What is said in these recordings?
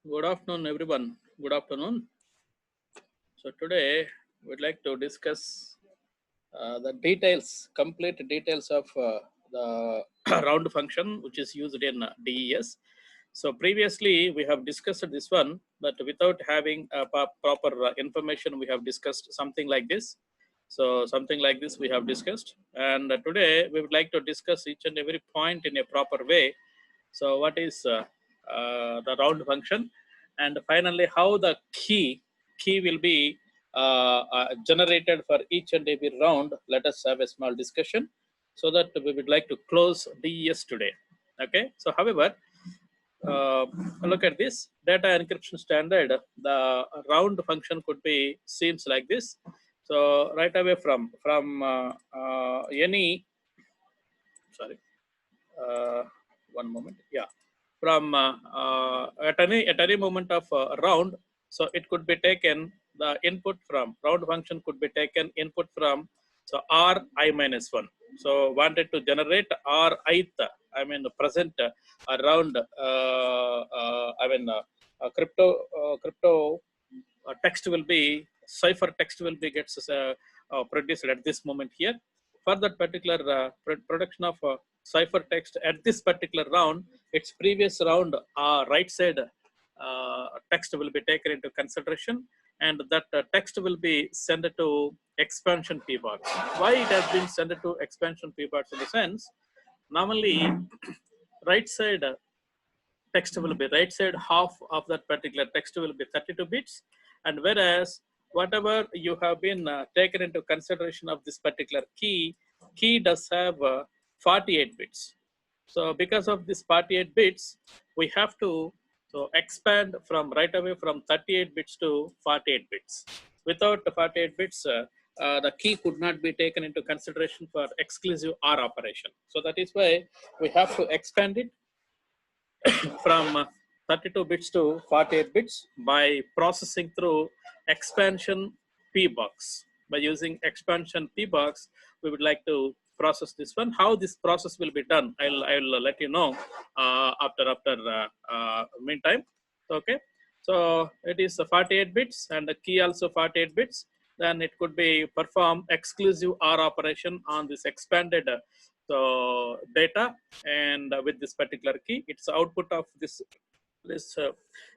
Good afternoon, everyone. Good afternoon. So today we'd like to discuss the details, complete details of the round function, which is used in DES. So previously we have discussed this one, but without having proper information, we have discussed something like this. So something like this we have discussed, and today we would like to discuss each and every point in a proper way. So what is the round function, and finally how the key will be generated for each and every round. Let us have a small discussion so that we would like to close DES today. Okay. So however, uh, look at this data encryption standard. The round function could be seems like this. So right away from any, sorry, uh, one moment, yeah, from at any moment of round. So it could be taken, the input from round function could be taken input from, so r I minus 1. So wanted to generate r ith, I mean present around crypto text will be, cipher text will be gets produced at this moment here. For that particular production of cipher text at this particular round, its previous round right side text will be taken into consideration, and that text will be sent to expansion p box. Why it has been sent to expansion p box? In the sense, normally right side text will be, right side half of that particular text will be 32 bits, and whereas whatever you have been taken into consideration of this particular key does have 48 bits. So because of this 48 bits, we have to so expand from right away from 38 bits to 48 bits. Without the 48 bits, the key could not be taken into consideration for exclusive OR operation. So that is why we have to expand it from 32 bits to 48 bits by processing through expansion p box. By using expansion p box, we would like to process this one. How this process will be done, I'll let you know after meantime. Okay. So it is 48 bits and the key also 48 bits. Then it could be perform exclusive OR operation on this expanded data, and with this particular key, its output of this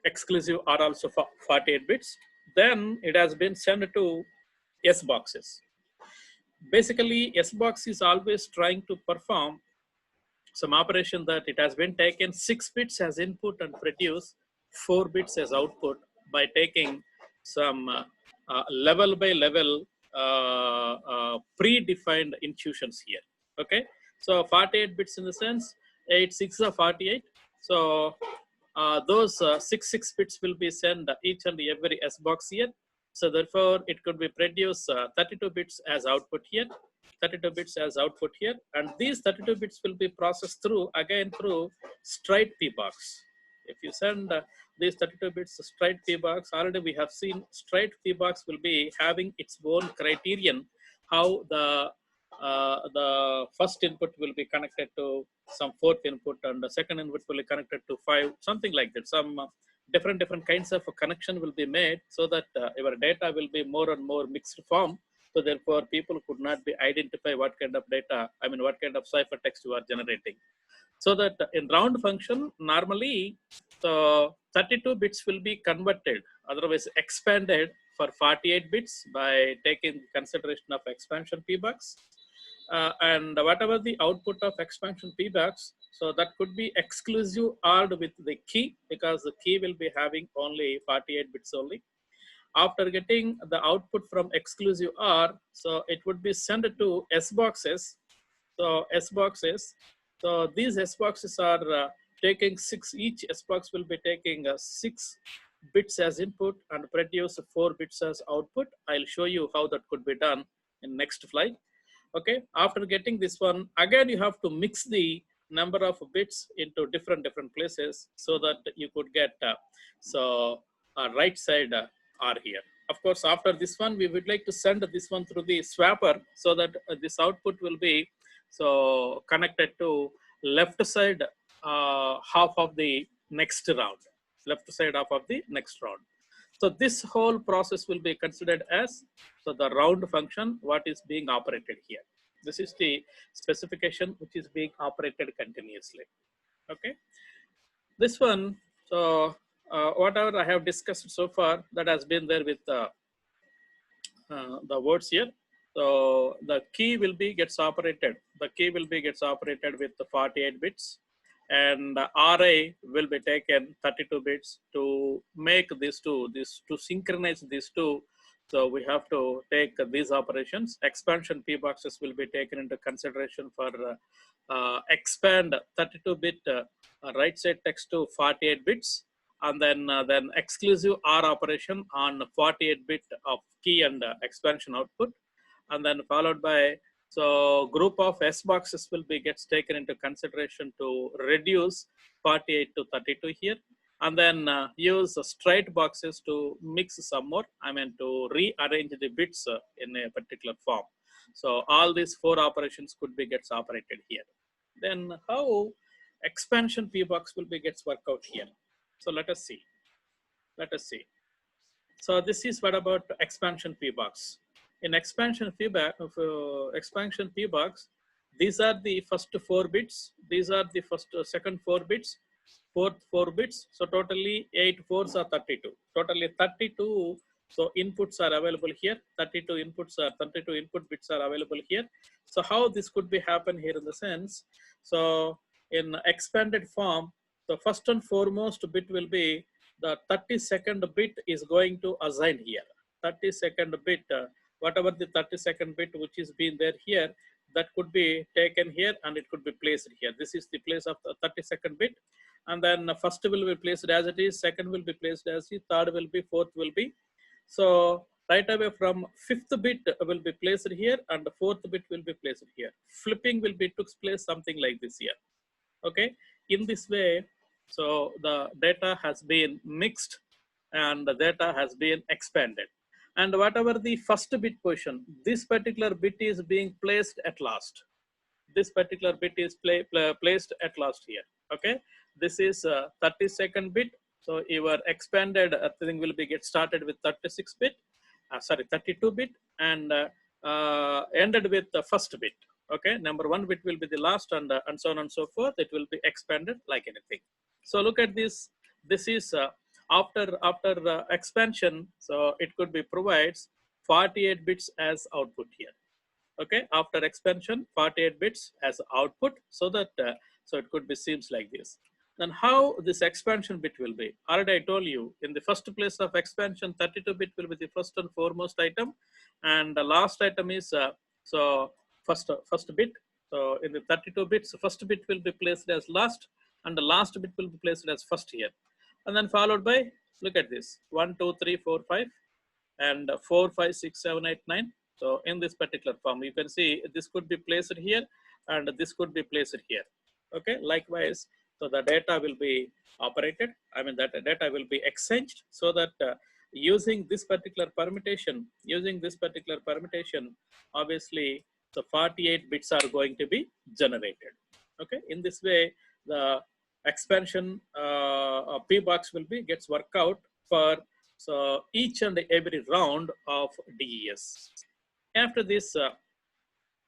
exclusive are also 48 bits. Then it has been sent to S boxes. Basically, S box is always trying to perform some operation that it has been taken 6 bits as input and produce 4 bits as output by taking some level by level predefined intuitions here. Okay, so 48 bits in the sense 8 6 are 48. So those 6 bits will be sent each and every S box here. So therefore, it could be produce 32 bits as output here, 32 bits as output here, and these 32 bits will be processed through again through straight p box. If you send these 32 bits straight p box, already we have seen straight p box will be having its own criterion how the first input will be connected to some fourth input, and the second input will be connected to 5, something like that. Some different kinds of connection will be made so that your data will be more and more mixed form. So therefore, people could not be identify what kind of data, I mean, what kind of cipher text you are generating. So that in round function, normally the 32 bits will be converted, otherwise expanded for 48 bits by taking consideration of expansion p box. And whatever the output of expansion p box, so that could be exclusive ORed with the key, because the key will be having only 48 bits only. After getting the output from exclusive OR, so it would be sent to S boxes. So S boxes, so these S boxes are taking 6, each S box will be taking 6 bits as input and produce 4 bits as output. I'll show you how that could be done in next slide. Okay, after getting this one, again you have to mix the number of bits into different places so that you could get right side R here. Of course, after this one, we would like to send this one through the swapper so that this output will be so connected to left side half of the next round. left side of the next round. So this whole process will be considered as the round function, what is being operated here. This is the specification which is being operated continuously. Okay. This one, so whatever I have discussed so far, that has been there with the words here. So the key will be gets operated. The key will be gets operated with the 48 bits, and RI will be taken 32 bits to make these two, to synchronize these two. So we have to take these operations. Expansion P boxes will be taken into consideration for expand 32-bit right side text to 48 bits, and then exclusive R operation on 48-bit of key and expansion output, and then followed by group of S boxes will be gets taken into consideration to reduce 48 to 32 here, and then use straight boxes to mix some more, to rearrange the bits in a particular form. So all these 4 operations could be gets operated here. Then how expansion P box will be gets worked out here. So let us see. So this is what about expansion P box. In expansion P box, these are the first 4 bits. These are the second 4 bits, fourth 4 bits. So totally 8 4s are 32. Totally 32. So inputs are available here. 32 input bits are available here. So how this could be happen here in the sense. So in expanded form, the first and foremost bit will be the 32nd bit is going to assign here. 32nd bit, whatever the 32nd bit which is being there here, that could be taken here and it could be placed here. This is the place of the 32nd bit. And then first will be placed as it is, second will be placed as it, third will be, fourth will be. So right away from 5th bit will be placed here and the 4th bit will be placed here. Flipping will be took place something like this here. Okay. In this way, so the data has been mixed and the data has been expanded. And whatever the first bit position, this particular bit is being placed at last. This particular bit is placed at last here. Okay. This is 32nd bit. So your expanded thing will be get started with 36 bit, 32 bit, and ended with the first bit. Okay, number 1 bit will be the last, and so on and so forth. It will be expanded like anything. So look at this. This is after expansion. So it could be provides 48 bits as output here. Okay, after expansion, 48 bits as output, so that so it could be seems like this. Then how this expansion bit will be? Already I told you, in the first place of expansion, 32 bit will be the first and foremost item, and the last item is first bit. So in the 32 bits, first bit will be placed as last, and the last bit will be placed as first here, and then followed by, look at this, 1 2 3 4 5 and 4 5 6 7 8 9. So in this particular form, you can see this could be placed here and this could be placed here. Okay, likewise, so the data will be operated. That data will be exchanged, so that using this particular permutation, obviously the 48 bits are going to be generated. Okay, in this way, the expansion P box will be gets worked out for each and every round of DES. After this,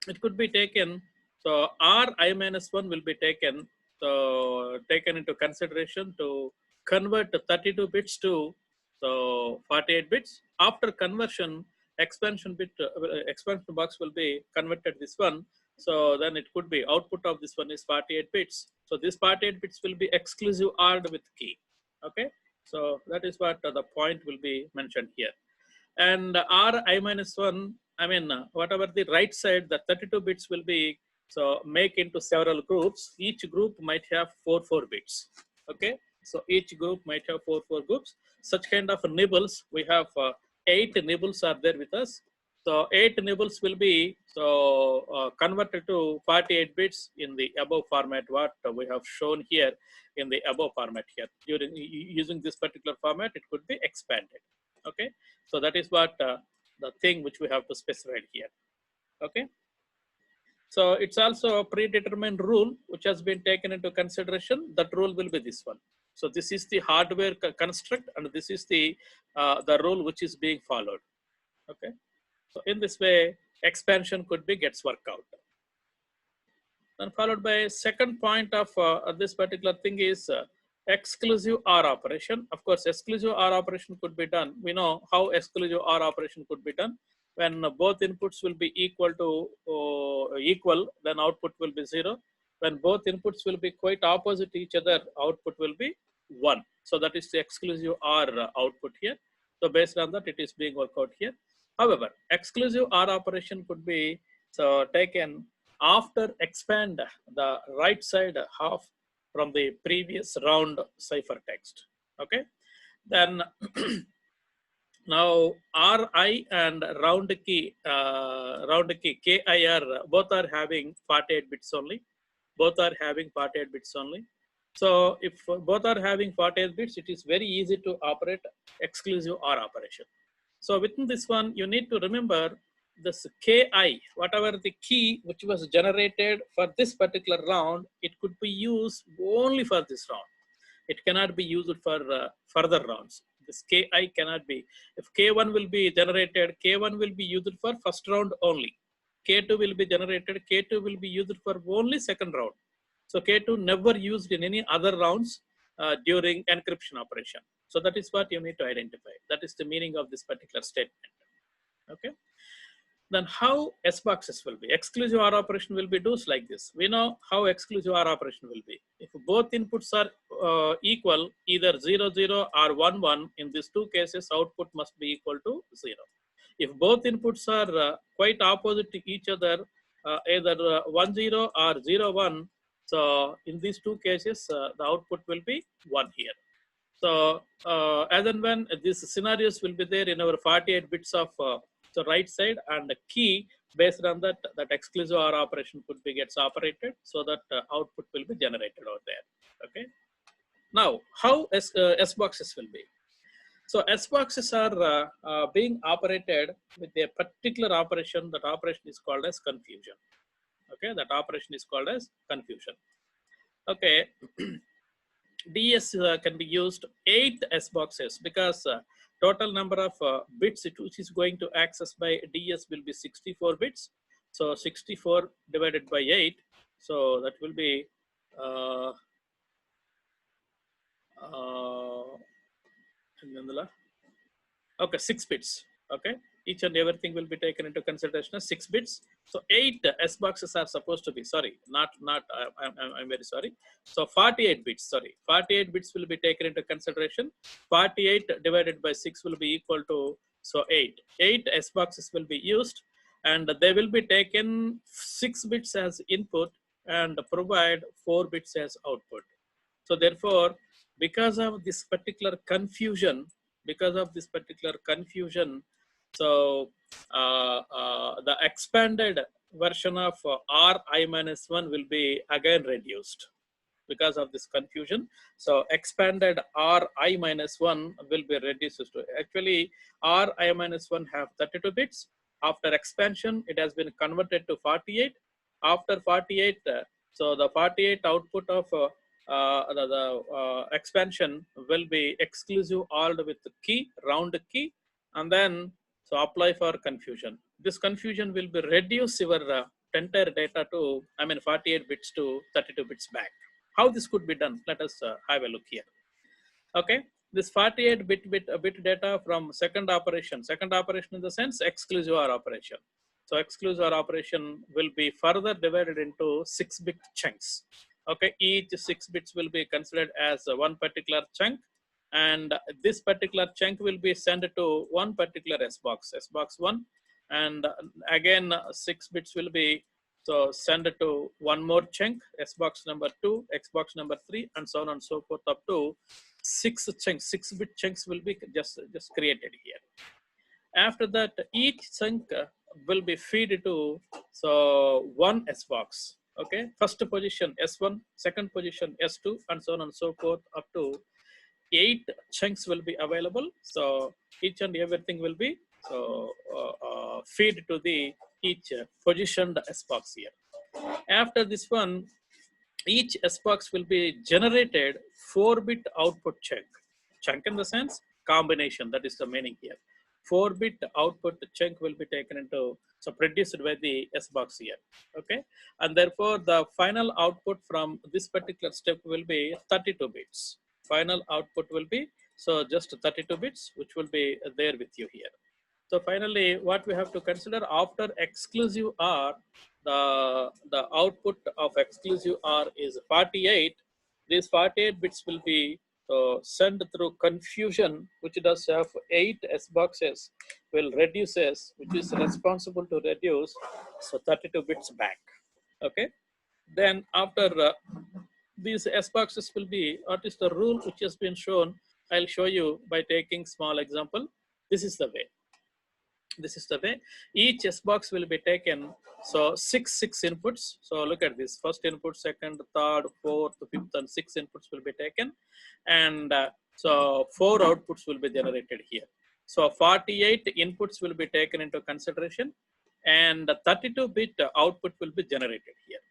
it could be taken. So Ri-1 will be taken into consideration to convert 32 bits to 48 bits. After conversion, expansion box will be converted this one. So then it could be output of this one is 48 bits. So this 48 bits will be exclusive ORed with key. Okay. So that is what the point will be mentioned here. And Ri-1, whatever the right side, the 32 bits will be make into several groups. Each group might have 4 bits. Okay, so each group might have 4 groups. Such kind of nibbles, we have 8 nibbles are there with us. So 8 nibbles will be converted to 48 bits in the above format what we have shown here in the above format here. Using this particular format, it could be expanded. Okay, so that is what the thing which we have to specify here. Okay, so it's also a predetermined rule which has been taken into consideration. That rule will be this one. So this is the hardware construct, and this is the rule which is being followed. Okay. So in this way, expansion could be gets worked out. Then followed by second point of this particular thing is exclusive OR operation. Of course, exclusive OR operation could be done. We know how exclusive OR operation could be done. When both inputs will be equal, then output will be 0. When both inputs will be quite opposite each other, output will be 1. So that is the exclusive OR output here. So based on that, it is being worked out here. However, exclusive OR operation could be taken after expand the right side half from the previous round ciphertext. Okay, then now Ri and round key KIR both are having 48 bits only. Both are having 48 bits only. So if both are having 48 bits, it is very easy to operate exclusive OR operation. So within this one, you need to remember this KI, whatever the key which was generated for this particular round, it could be used only for this round. It cannot be used for further rounds. This KI cannot be. If K1 will be generated, K1 will be used for first round only. K2 will be generated, K2 will be used for only second round. So K2 never used in any other rounds during encryption operation. So that is what you need to identify. That is the meaning of this particular statement. Okay. Then how S boxes will be? Exclusive OR operation will be do like this. We know how exclusive OR operation will be. If both inputs are equal, either 0, 0 or 1, 1, in these two cases, output must be equal to 0. If both inputs are quite opposite to each other, either 1, 0 or 0, 1, so in these two cases, the output will be 1 here. So as and when these scenarios will be there in our 48 bits of the right side, and the key based on that, that exclusive OR operation could be gets operated, so that output will be generated out there. Okay. Now, how S boxes will be? So S boxes are being operated with a particular operation. That operation is called as confusion. Okay, that operation is called as confusion. Okay. DS can be used 8 S boxes, because total number of bits which is going to access by DS will be 64 bits. So 64 divided by 8. So that will be okay, 6 bits. Okay, each and everything will be taken into consideration as 6 bits. So 8 S boxes are supposed to be, sorry, I'm very sorry. So 48 bits, sorry, 48 bits will be taken into consideration. 48 divided by 6 will be equal to, so 8. 8 S boxes will be used, and they will be taken 6 bits as input and provide 4 bits as output. So therefore, because of this particular confusion, so the expanded version of Ri-1 will be again reduced because of this confusion. So expanded Ri-1 will be reduced to, actually Ri-1 have 32 bits. After expansion, it has been converted to 48. After 48, so the 48 output of the expansion will be exclusive OR with the key, round key, and then so apply for confusion. This confusion will be reduce your entire data to, 48 bits to 32 bits back. How this could be done? Let us have a look here. Okay, this 48 bit data from second operation in the sense exclusive OR operation. So exclusive OR operation will be further divided into 6 bit chunks. Okay, each 6 bits will be considered as one particular chunk, and this particular chunk will be sent to one particular S box 1, and again 6 bits will be so send it to one more chunk, S box number 2, X box number 3, and so on and so forth up to 6 chunks. 6 bit chunks will be just created here. After that, each chunk will be fed to so one S box. Okay, first position S1, second position S2, and so on and so forth up to 8 chunks will be available. So each and everything will be so feed to the each positioned S box here. After this one, each S box will be generated 4-bit output chunk. Chunk in the sense combination, that is the meaning here. 4-bit output chunk will be taken into, so produced by the S box here. Okay, and therefore the final output from this particular step will be 32 bits. Final output will be, so just 32 bits, which will be there with you here. So finally, what we have to consider after exclusive OR, the output of exclusive OR is 48. These 48 bits will be sent through confusion, which does have 8 S boxes, will reduces, which is responsible to reduce, so 32 bits back. Okay. Then after these S boxes will be, what is the rule which has been shown? I'll show you by taking small example. This is the way. This is the way each S box will be taken. So six inputs. So look at this: first input, second, third, fourth, fifth, and 6 inputs will be taken, and so 4 outputs will be generated here. So 48 inputs will be taken into consideration, and 32-bit output will be generated here.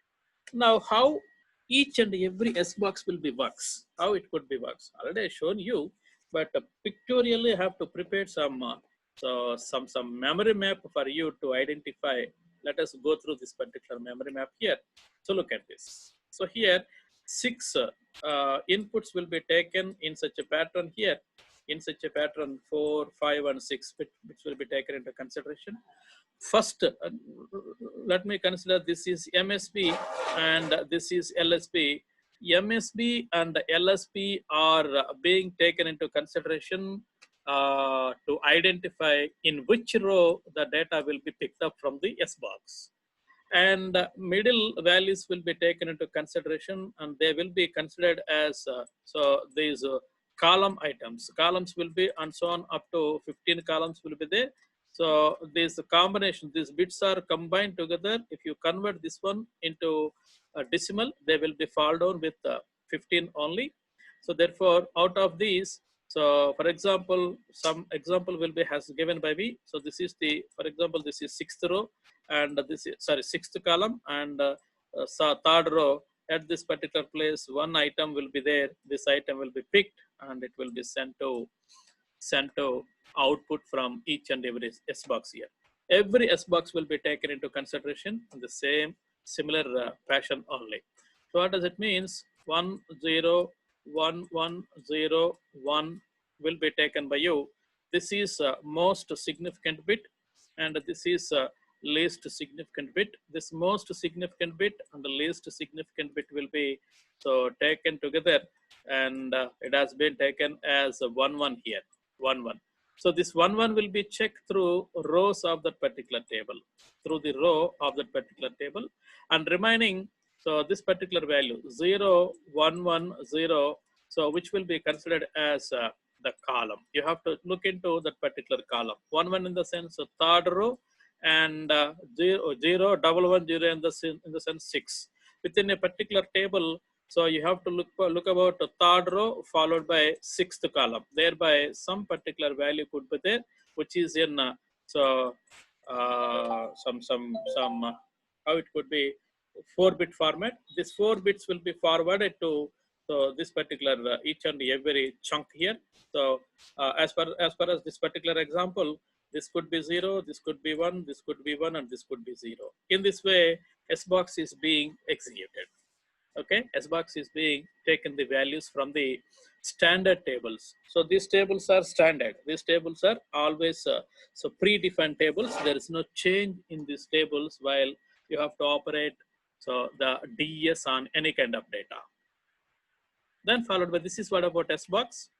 Now, how each and every S box will be works? How it could be works? Already I shown you, but pictorially I have to prepare some some memory map for you to identify. Let us go through this particular memory map here. So look at this. So here 6 inputs will be taken in such a pattern here. In such a pattern, 4, 5, and 6 which will be taken into consideration. First, let me consider this is MSB and this is LSB. MSB and LSB are being taken into consideration to identify in which row the data will be picked up from the S box. And middle values will be taken into consideration, and they will be considered as so these column items. Columns will be, and so on up to 15 columns will be there. So this combination, these bits are combined together. If you convert this one into a decimal, they will be fall down with 15 only. So therefore, out of these, so for example, some example will be has given by me. So this is the, for example, this is 6th row, and this is, sorry, 6th column, and so 3rd row. At this particular place, one item will be there. This item will be picked, and it will be sent to output from each and every S box here. Every S box will be taken into consideration in the same similar fashion only. So what does it means? 1 0 1 1 0 1 will be taken by you. This is most significant bit, and this is least significant bit. This most significant bit and the least significant bit will be so taken together, and it has been taken as a 1 1 here. 1 1. So this 1 1 will be checked through rows of that particular table, through the row of that particular table, and remaining, so this particular value 0 1 1 0, so which will be considered as the column. You have to look into that particular column. 1 1 in the sense of 3rd row, and 0 0 1 1 0 in the sense 6 within a particular table. So you have to look about the 3rd row followed by 6th column. Thereby, some particular value could be there, which is in some how it could be 4-bit format. This 4 bits will be forwarded to this particular each and every chunk here. So as far as this particular example, this could be 0, this could be 1, this could be 1, and this could be 0. In this way, S box is being executed. Okay, S box is being taken the values from the standard tables. So these tables are standard. These tables are always so predefined tables. There is no change in these tables while you have to operate so the DES on any kind of data. Then followed by this is what about S box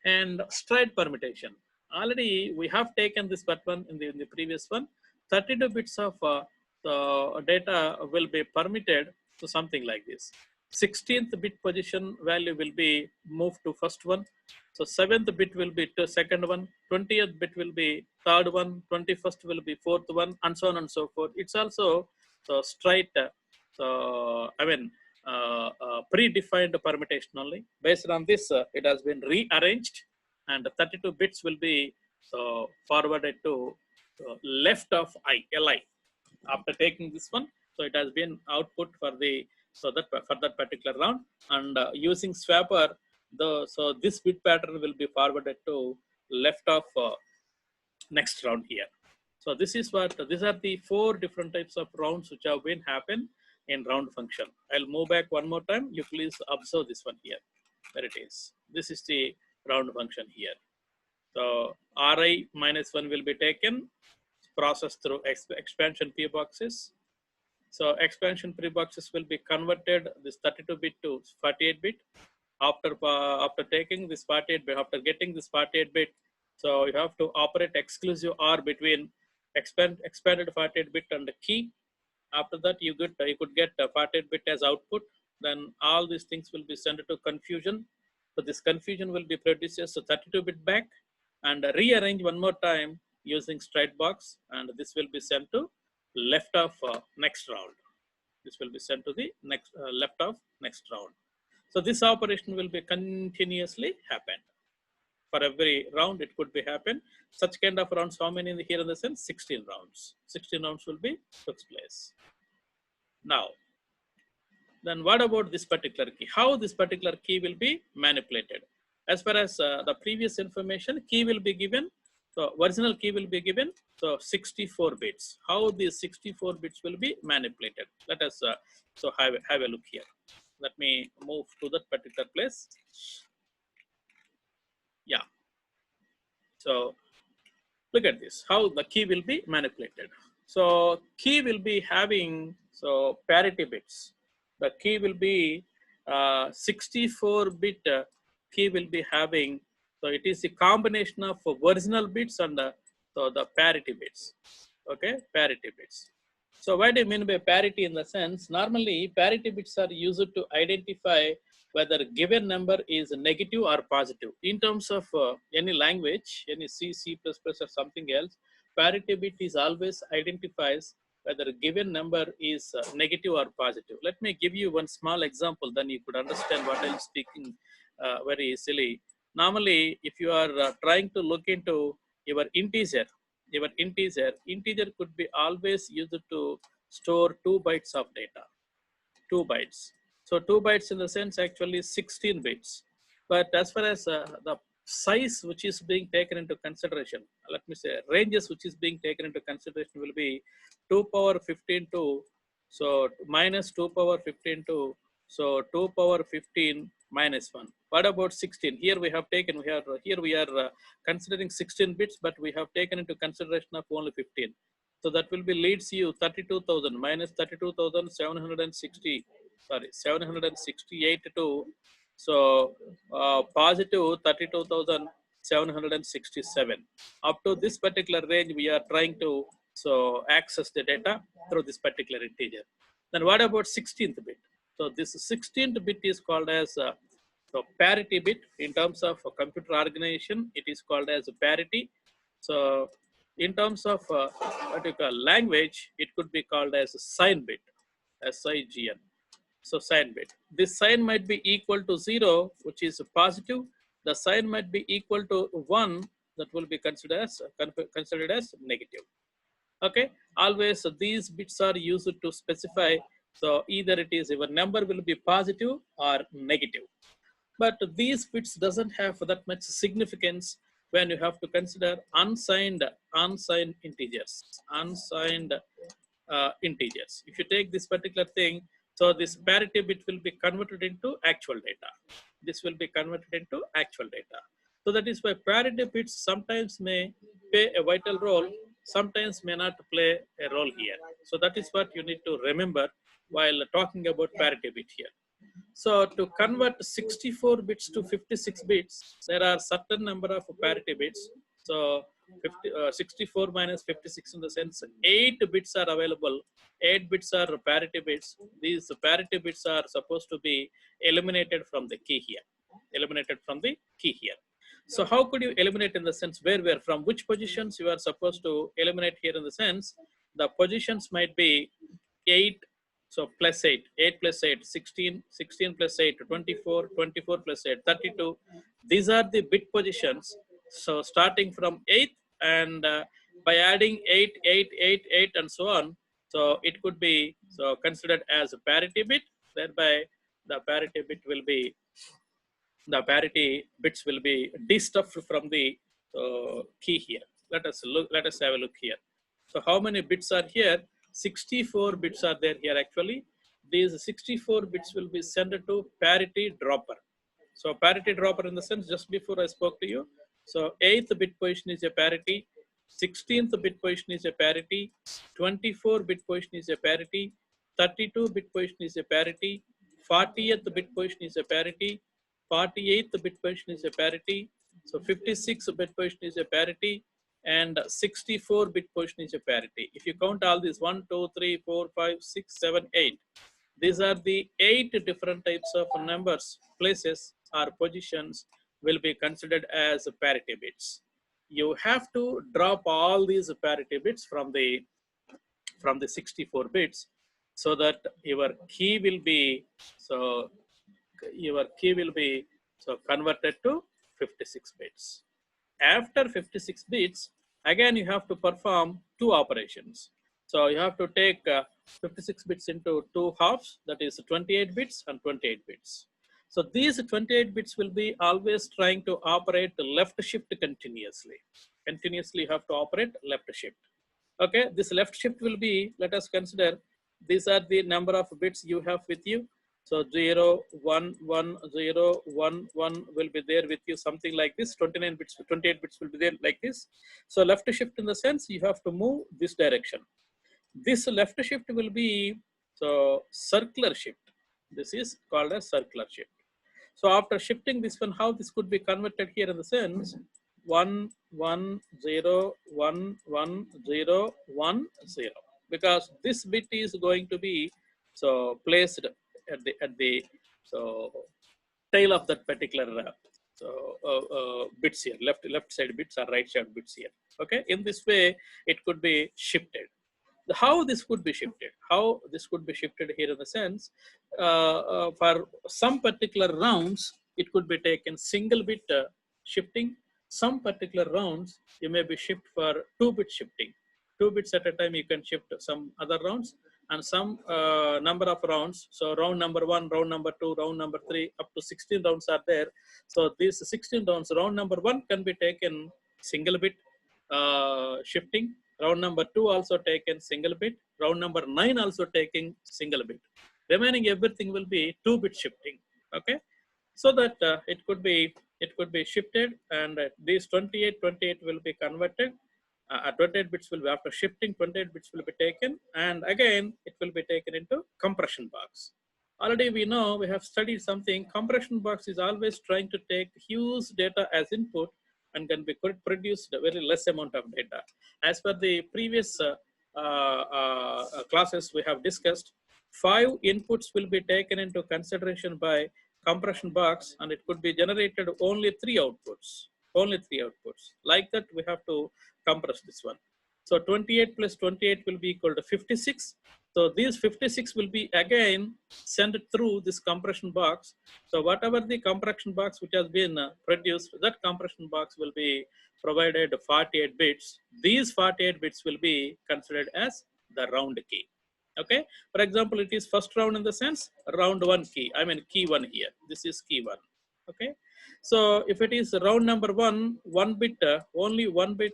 and stride permutation. Already we have taken this one in the previous one. 32 bits of data will be permitted to something like this. 16th bit position value will be moved to first one. So 7th bit will be to second one. 20th bit will be third one. 21st will be fourth one, and so on and so forth. It's also so straight. Predefined permutation only. Based on this, it has been rearranged, and 32 bits will be forwarded to left of li. After taking this one, so it has been output for the So that for that particular round, and using swapper, so this bit pattern will be forwarded to left of next round here. So this is what, these are the 4 different types of rounds which have been happen in round function. I'll move back one more time. You please observe this one here. There it is. This is the round function here. So Ri minus 1 will be taken, processed through expansion P boxes. So expansion P boxes will be converted this 32 bit to 48 bit. After taking this 48 bit, after getting this 48 bit, so you have to operate exclusive OR between expanded 48 bit and the key. After that, you could get a 48 bit as output. Then all these things will be sent to confusion. So this confusion will be produced as a 32 bit back and rearrange one more time using straight box, and this will be sent to left of next round. This will be sent to the next left of next round. So this operation will be continuously happen. For every round, it could be happen. Such kind of rounds, how many here in the sense? 16 rounds. 16 rounds will be took place. Now, then what about this particular key? How this particular key will be manipulated? As far as the previous information, key will be given. So original key will be given. So 64 bits. How these 64 bits will be manipulated? Let us so have a look here. Let me move to that particular place. Yeah. So look at this, how the key will be manipulated. So key will be having, so parity bits. The key will be 64 bit key will be having, so it is a combination of original bits and so the parity bits. Okay, parity bits. So what do you mean by parity? In the sense, normally parity bits are used to identify whether a given number is negative or positive. In terms of any language, any C, C++ or something else, parity bit is always identifies whether a given number is negative or positive. Let me give you one small example, then you could understand what I'm speaking very easily. Normally, if you are trying to look into your integer could be always used to store 2 bytes of data. 2 bytes. So 2 bytes in the sense actually 16 bits. But as far as the size which is being taken into consideration, let me say ranges which is being taken into consideration will be 2 power 15 to, so minus 2 power 15 to, so 2 power 15 minus 1. What about 16? Here we have taken, here we are considering 16 bits, but we have taken into consideration of only 15. So that will be leads you 32,000 minus 32,760, sorry, 768 to, so positive 32,767. Up to this particular range, we are trying to so access the data through this particular integer. Then what about 16th bit? So this 16th bit is called as so parity bit. In terms of computer organization, it is called as parity. So in terms of particular language, it could be called as a sign bit, SIGN. So sign bit. This sign might be equal to 0, which is positive. The sign might be equal to 1, that will be considered as negative. Okay, always these bits are used to specify. So either it is your number will be positive or negative. But these bits doesn't have that much significance when you have to consider unsigned integers, integers. If you take this particular thing, so this parity bit will be converted into actual data. This will be converted into actual data. So that is why parity bits sometimes may play a vital role, sometimes may not play a role here. So that is what you need to remember while talking about parity bit here. So to convert 64 bits to 56 bits, there are certain number of parity bits. So 64 minus 56 in the sense 8 bits are available. 8 bits are parity bits. These parity bits are supposed to be eliminated from the key here. Eliminated from the key here. So how could you eliminate in the sense where from which positions you are supposed to eliminate here in the sense the positions might be 8. So plus 8, 8 plus 8, 16, 16 plus 8, 24, 24 plus 8, 32. These are the bit positions. So starting from 8 and by adding 8, 8, 8, 8 and so on. So it could be so considered as a parity bit. Thereby, the parity bit will be the parity bits will be destuffed from the key here. Let us look. Let us have a look here. So how many bits are here? 64 bits are there here actually. These 64 bits will be sent to parity dropper. So parity dropper in the sense just before I spoke to you. So 8th bit position is a parity, 16th bit position is a parity, 24 bit position is a parity, 32 bit position is a parity, 40th bit position is a parity, 48th bit position is a parity, so 56 bit position is a parity, and 64 bit position is a parity. If you count all these 1, 2, 3, 4, 5, 6, 7, 8, these are the 8 different types of numbers, places or positions will be considered as parity bits. You have to drop all these parity bits from the 64 bits so that your key will be so converted to 56 bits. After 56 bits, again you have to perform two operations. So you have to take 56 bits into two halves, that is 28 bits and 28 bits. So these 28 bits will be always trying to operate left shift continuously. Continuously you have to operate left shift. Okay, this left shift will be, let us consider, these are the number of bits you have with you. So 0, 1, 1, 0, 1, 1 will be there with you, something like this. 29 bits, 28 bits will be there like this. So left shift in the sense you have to move this direction. This left shift will be circular shift. This is called a circular shift. So after shifting this one, how this could be converted here in the sense 1, 1, 0, 1, 1, 0, 1, 0. Because this bit is going to be placed at the tail of that particular bits here, left side bits or right side bits here. Okay, in this way it could be shifted. How this could be shifted? How this could be shifted here in the sense, for some particular rounds, it could be taken single bit shifting. Some particular rounds, you may be shift for 2-bit shifting. 2 bits at a time, you can shift some other rounds, and some number of rounds. So round number 1, round number 2, round number 3, up to 16 rounds are there. So these 16 rounds, round number 1 can be taken single bit shifting. Round number 2 also taken single bit. Round number 9 also taking single bit. Remaining everything will be 2-bit shifting. Okay, so that it could be shifted, and these 28 will be converted. 28 bits will be, after shifting, 28 bits will be taken, and again it will be taken into compression box. Already we know, we have studied something. Compression box is always trying to take huge data as input and can be produced a very less amount of data. As per the previous classes we have discussed, 5 inputs will be taken into consideration by compression box, and it could be generated only 3 outputs. Only 3 outputs. Like that, we have to compress this one. So 28 plus 28 will be equal to 56. So these 56 will be again sent through this compression box. So whatever the compression box which has been produced, that compression box will be provided 48 bits. These 48 bits will be considered as the round key. Okay. For example, it is first round in the sense round 1 key. I mean key 1 here. This is key 1. Okay. So if it is round number 1, 1 bit, only 1 bit,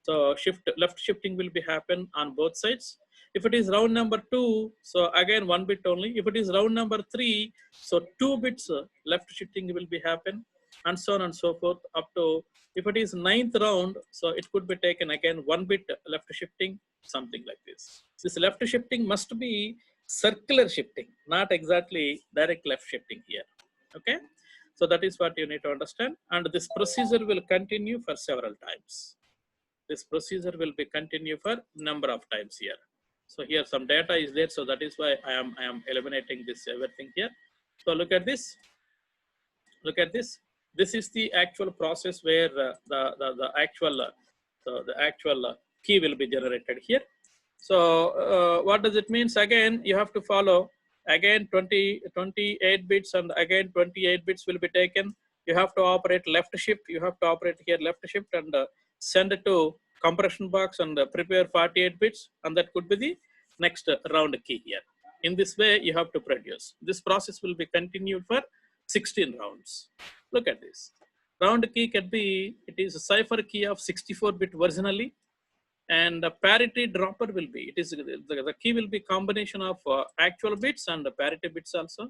so left shifting will be happen on both sides. If it is round number 2, so again 1 bit only. If it is round number 3, so 2 bits left shifting will be happen, and so on and so forth up to, if it is 9th round, so it could be taken again 1 bit left shifting, something like this. This left shifting must be circular shifting, not exactly direct left shifting here. Okay. So that is what you need to understand, and this procedure will continue for several times. This procedure will be continue for number of times here. So here some data is there, so that is why I am eliminating this everything here. So look at this. Look at this. This is the actual process where the actual key will be generated here. So what does it mean? Again, you have to follow. Again 28 bits, and again 28 bits will be taken. You have to operate left shift. You have to operate here left shift and send it to compression box and prepare 48 bits, and that could be the next round key here. In this way, you have to produce. This process will be continued for 16 rounds. Look at this. Round key can be, it is a cipher key of 64-bit originally, and the parity dropper will be, it is the key will be combination of actual bits and the parity bits also.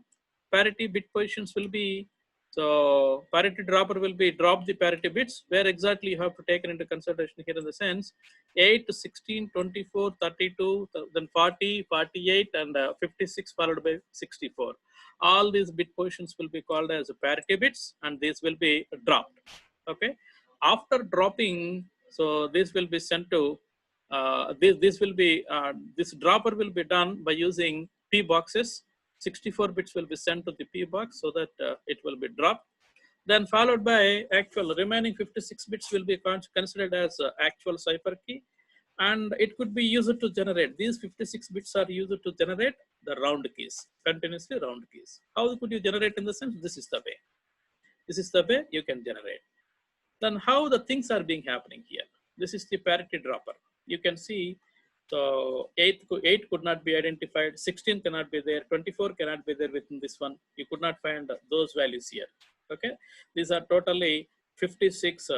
Parity bit positions will be, so parity dropper will be drop the parity bits, where exactly you have to take into consideration here in the sense 8, 16, 24, 32, then 40, 48, and 56 followed by 64. All these bit positions will be called as parity bits, and these will be dropped. Okay. After dropping, so this will be sent to this dropper will be done by using P boxes. 64 bits will be sent to the P box so that it will be dropped. Then followed by actual remaining 56 bits will be considered as actual cipher key, and it could be used to generate. These 56 bits are used to generate the round keys, continuously round keys. How could you generate in the sense? This is the way. This is the way you can generate. Then how the things are being happening here. This is the parity dropper. You can see, so 8 could not be identified, 16 cannot be there, 24 cannot be there within this one. You could not find those values here. Okay, these are totally 56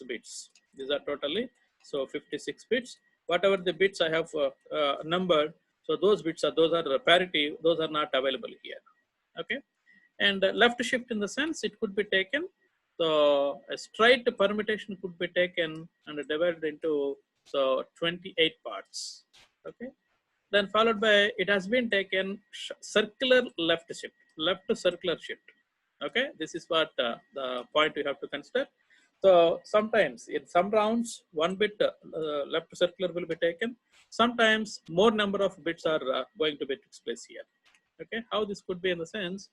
bits. These are totally, so 56 bits. Whatever the bits I have numbered, so those bits are, those are parity, those are not available here. Okay, and left shift in the sense it could be taken. So a straight permutation could be taken and divided into, so 28 parts. Okay. Then followed by, it has been taken circular left shift, left circular shift. Okay. This is what the point we have to consider. So sometimes in some rounds, one bit left circular will be taken. Sometimes more number of bits are going to be takes place here. Okay. How this could be in the sense,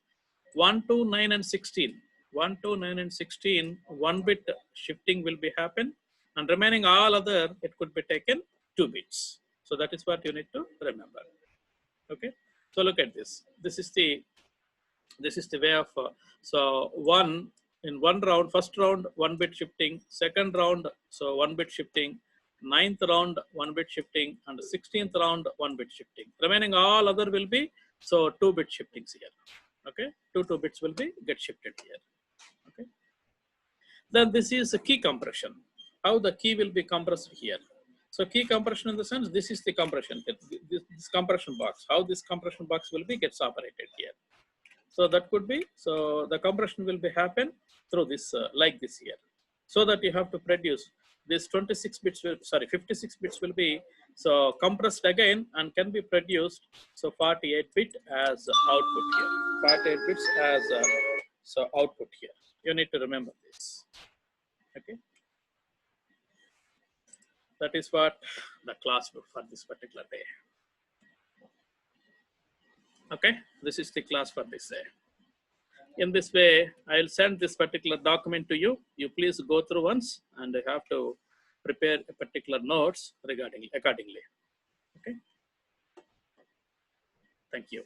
1 to 9 and 16. 1 to 9 and 16, one bit shifting will be happen, and remaining all other, it could be taken 2 bits. So that is what you need to remember. Okay. So look at this. This is the way of, so in one round, first round, 1 bit shifting, second round, so 1 bit shifting, 9th round, 1 bit shifting, and 16th round, 1 bit shifting. Remaining all other will be, so 2 bit shiftings here. Okay, 2 bits will be get shifted here. Okay, then this is a key compression. How the key will be compressed here. So key compression in the sense, this is the compression, this compression box. How this compression box will be gets operated here. So that could be, so the compression will be happen through this like this here. So that you have to produce this 26 bits will, sorry, 56 bits will be, so compressed again and can be produced, so 48 bit as output here. 48 bits as so output here. You need to remember this. Okay. That is what the class for this particular day. Okay. This is the class for this day. In this way, I'll send this particular document to you. You please go through once, and you have to prepare a particular notes regarding accordingly. Okay. Thank you.